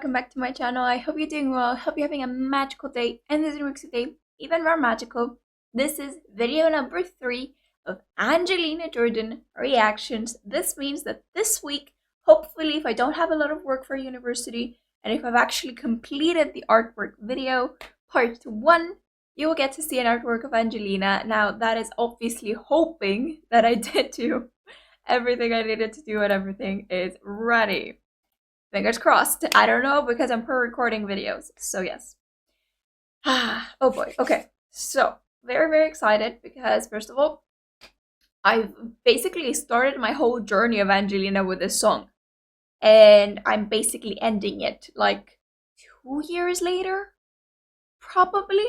welcome back to my channel. I hope you're doing well. I hope you're having a magical day, and this week's day even more magical. This is video number 3 of Angelina Jordan reactions. This means that this week, hopefully, if I don't have a lot of work for university, and if I've actually completed the artwork video, part 1, you will get to see an artwork of Angelina. Now, that is obviously hoping that I did do everything I needed to do and everything is ready. Fingers crossed. I don't know because I'm pre-recording videos. So yes. Oh boy. Okay. So very, very excited because first of all, I've basically started my whole journey of Angelina with this song. And I'm basically ending it like 2 years later. Probably.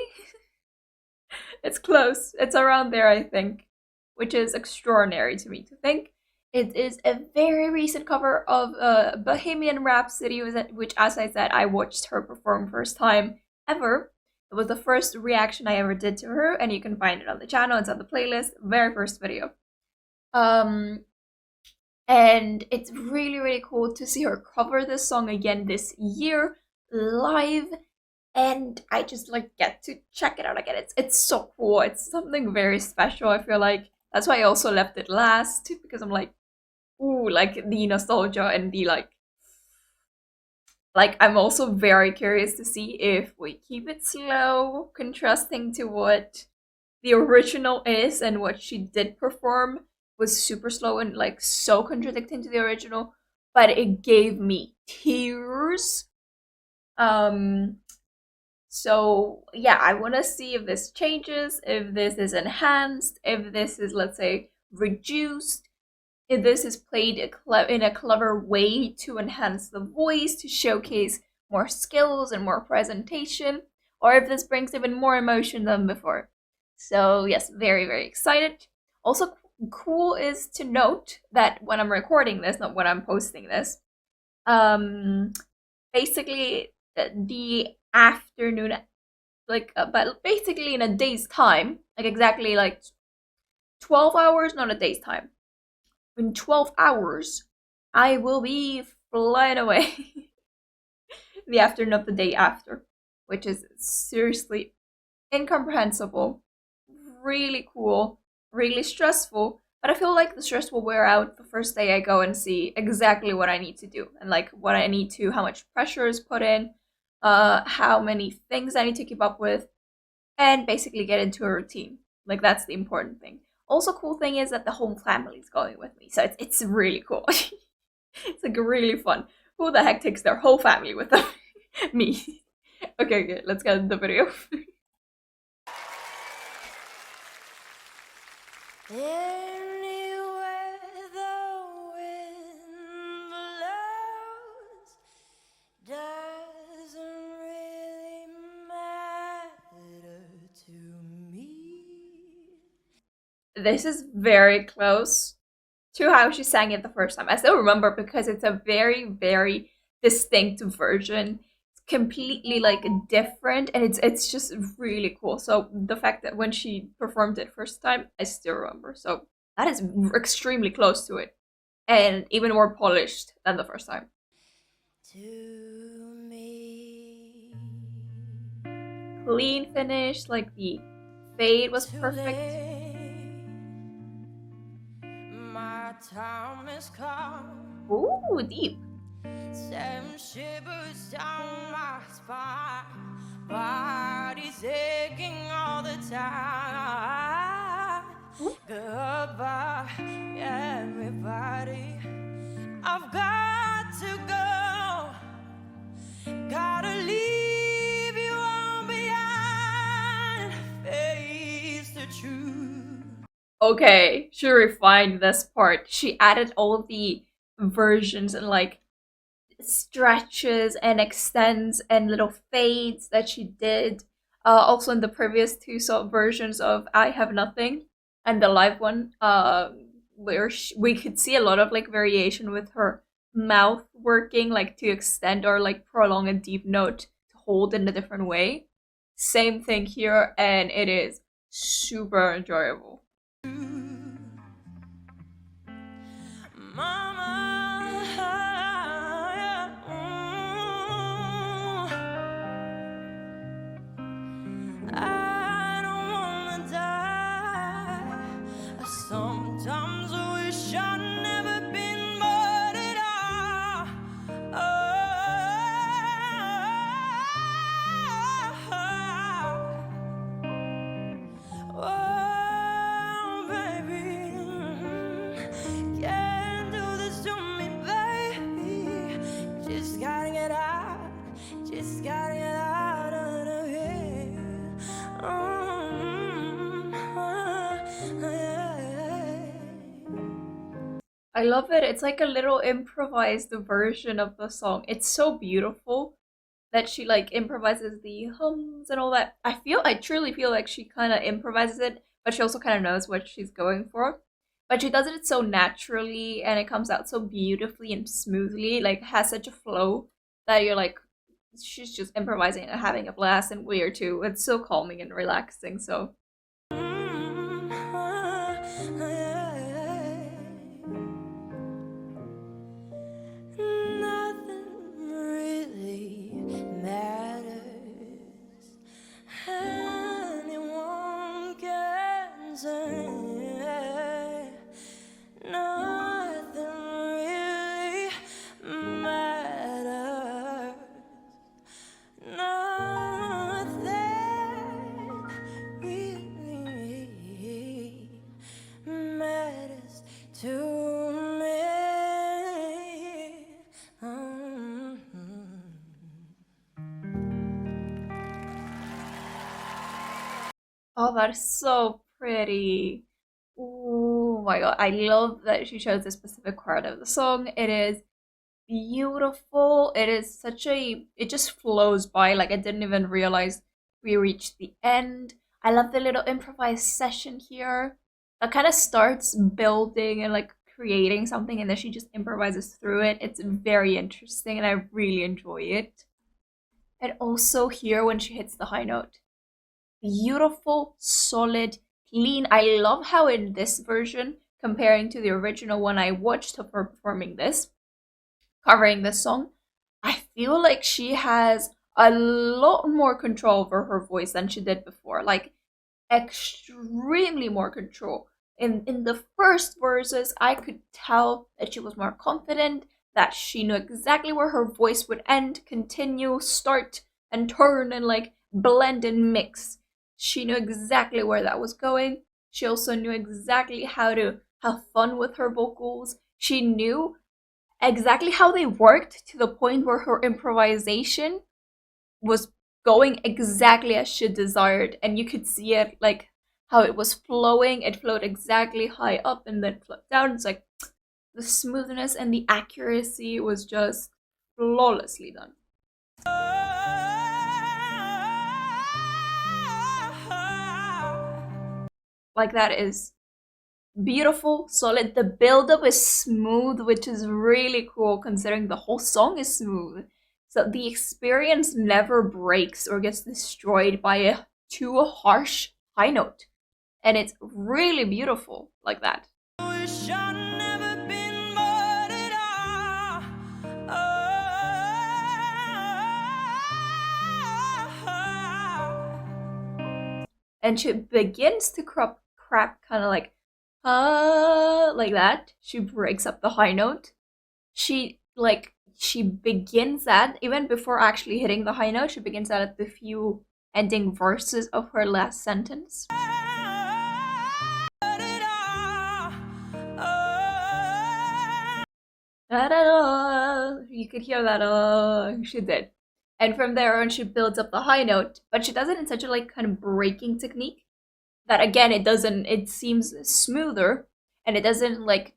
It's close. It's around there, I think. Which is extraordinary to me to think. It is a very recent cover of Bohemian Rhapsody, which, as I said, I watched her perform first time ever. It was the first reaction I ever did to her, and you can find it on the channel. It's on the playlist, very first video. And it's really, really cool to see her cover this song again this year live. And I just like get to check it out again. It's so cool. It's something very special. I feel like that's why I also left it last, because I'm like, ooh, like the nostalgia and the like I'm also very curious to see if we keep it slow, contrasting to what the original is, and what she did perform was super slow and like so contradicting to the original, but it gave me tears. So yeah, I want to see if this changes, if this is enhanced, if this is, let's say, reduced, if this is played in a clever way to enhance the voice, to showcase more skills and more presentation, or if this brings even more emotion than before. So yes, very, very excited. Also cool is to note that when I'm recording this, not when I'm posting this, basically the afternoon, but basically in a day's time, like exactly like 12 hours, not a day's time. In 12 hours, I will be flying away the afternoon of the day after, which is seriously incomprehensible, really cool, really stressful, but I feel like the stress will wear out the first day I go and see exactly what I need to do, and like what I need to, how much pressure is put in, how many things I need to keep up with, and basically get into a routine. Like that's the important thing. Also, cool thing is that the whole family is going with me, so it's really cool. It's like really fun. Who the heck takes their whole family with them? Me. Okay, good. Let's get into the video. Anywhere the wind blows doesn't really matter to me. This is very close to how she sang it the first time. I still remember because it's a very, very distinct version. It's completely like different, and it's just really cool. So the fact that when she performed it first time, I still remember. So that is extremely close to it, and even more polished than the first time. To me, Clean finish, like the fade was too perfect. late. My time has come. Ooh, deep. Send shivers down my spine. Body's aching all the time. Ooh. Goodbye, everybody. I've got to go. Gotta leave you all behind. Face the truth. Okay, she refined this part. She added all of the versions and like stretches and extends and little fades that she did. Also in the previous two versions of I Have Nothing and the live one, where we could see a lot of like variation with her mouth working, like to extend or like prolong a deep note to hold in a different way. Same thing here, and it is super enjoyable. Mama, Sometimes I wish I'd never been born at all. Oh, baby, can't do this to me, baby. Just gotta get out, just gotta get out of here. I love it. It's like a little improvised version of the song. It's so beautiful that she like improvises the hums and all that. I truly feel like she kind of improvises it, but she also kind of knows what she's going for. But she does it so naturally and it comes out so beautifully and smoothly, like has such a flow that you're like, she's just improvising and having a blast, and we are too. It's so calming and relaxing. So Nothing really matters. Anyone can say nothing really matters. Nothing really matters to me. oh, that's so pretty. Oh my god, I love that she chose this specific part of the song. It is beautiful. It is such a, it just flows by. Like I didn't even realize we reached the end. I love the little improvised session here that kind of starts building and like creating something, and then she just improvises through it. It's very interesting and I really enjoy it. And also here when she hits the high note, beautiful, solid, clean. I love how in this version, comparing to the original one I watched of her performing this, covering this song, I feel like she has a lot more control over her voice than she did before. Like extremely more control. In the first verses, I could tell that she was more confident, that she knew exactly where her voice would end, continue, start, and turn, and like blend and mix. She knew exactly where that was going. She also knew exactly how to have fun with her vocals. She knew exactly how they worked to the point where her improvisation was going exactly as she desired, and you could see it, like how it was flowing. It flowed exactly high up and then flowed down. It's like the smoothness and the accuracy was just flawlessly done. Like that is beautiful, solid. The build-up is smooth, which is really cool considering the whole song is smooth. So the experience never breaks or gets destroyed by a too harsh high note. And it's really beautiful like that. Wish I'd never been born at all. And she begins to crap kind of like that. She breaks up the high note. She begins that even before actually hitting the high note. She begins that at the few ending verses of her last sentence. You could hear that she did. And from there on she builds up the high note, but she does it in such a like kind of breaking technique that again it seems smoother and it doesn't like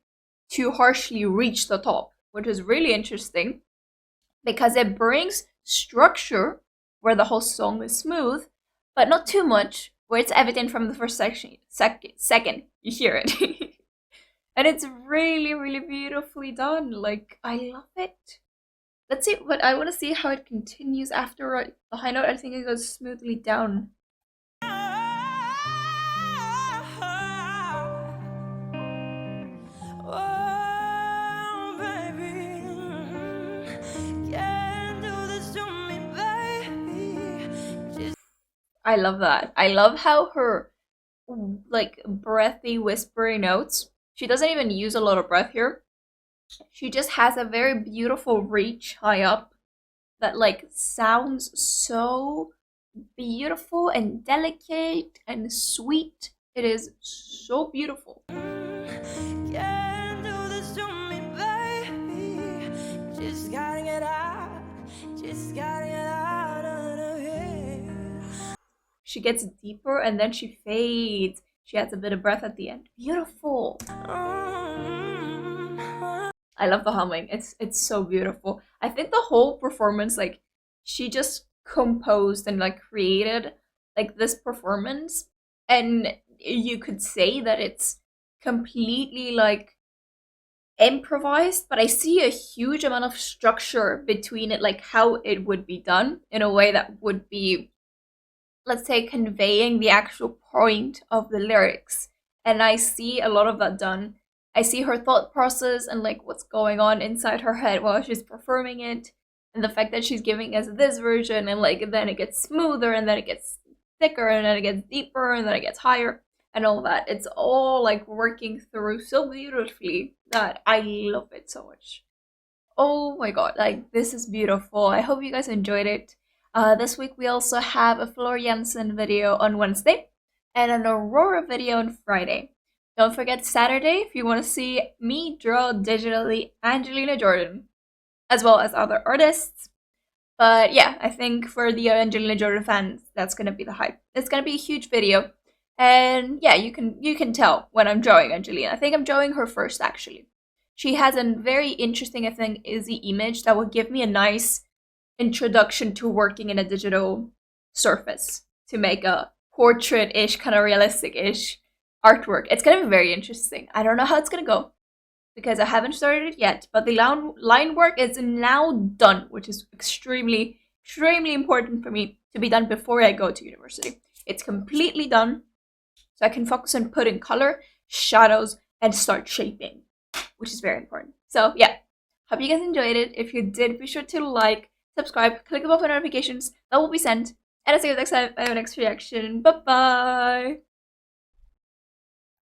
too harshly reach the top, which is really interesting because it brings structure where the whole song is smooth, but not too much where it's evident from the first second you hear it. And it's really, really beautifully done. Like, I love it. Let's see, but I want to see how it continues after the high note. I think it goes smoothly down. I love that. I love how her like breathy, whispery notes. She doesn't even use a lot of breath here. She just has a very beautiful reach high up that like sounds so beautiful and delicate and sweet. It is so beautiful. Can't do this to me, baby. Just gotta get out. Just gotta get out of here. She gets deeper and then she fades. She adds a bit of breath at the end. Beautiful. I love the humming. It's so beautiful. I think the whole performance, like, she just composed and like created like this performance, and you could say that it's completely like improvised, but I see a huge amount of structure between it, like how it would be done in a way that would be, let's say, conveying the actual point of the lyrics. And I see a lot of that done. I see her thought process and like what's going on inside her head while she's performing it, and the fact that she's giving us this version, and like then it gets smoother, and then it gets thicker, and then it gets deeper, and then it gets higher, and all that. It's all like working through so beautifully that I love it so much. Oh my god, like this is beautiful. I hope you guys enjoyed it. This week we also have a Flor Jensen video on Wednesday and an Aurora video on Friday. Don't forget Saturday if you want to see me draw digitally Angelina Jordan, as well as other artists. But yeah, I think for the Angelina Jordan fans, that's gonna be the hype. It's gonna be a huge video, and yeah, you can tell when I'm drawing Angelina. I think I'm drawing her first actually. She has a very interesting, I think, Izzy image that will give me a nice introduction to working in a digital surface to make a portrait-ish, kind of realistic-ish artwork. It's gonna be very interesting. I don't know how it's gonna go because I haven't started it yet, but the line work is now done, which is extremely important for me to be done before I go to university. It's completely done, so I can focus on putting color, shadows, and start shaping, which is very important. So yeah, hope you guys enjoyed it. If you did, be sure to like, subscribe, click the bell for notifications that will be sent, and I'll see you next time. I have a next reaction. Bye bye.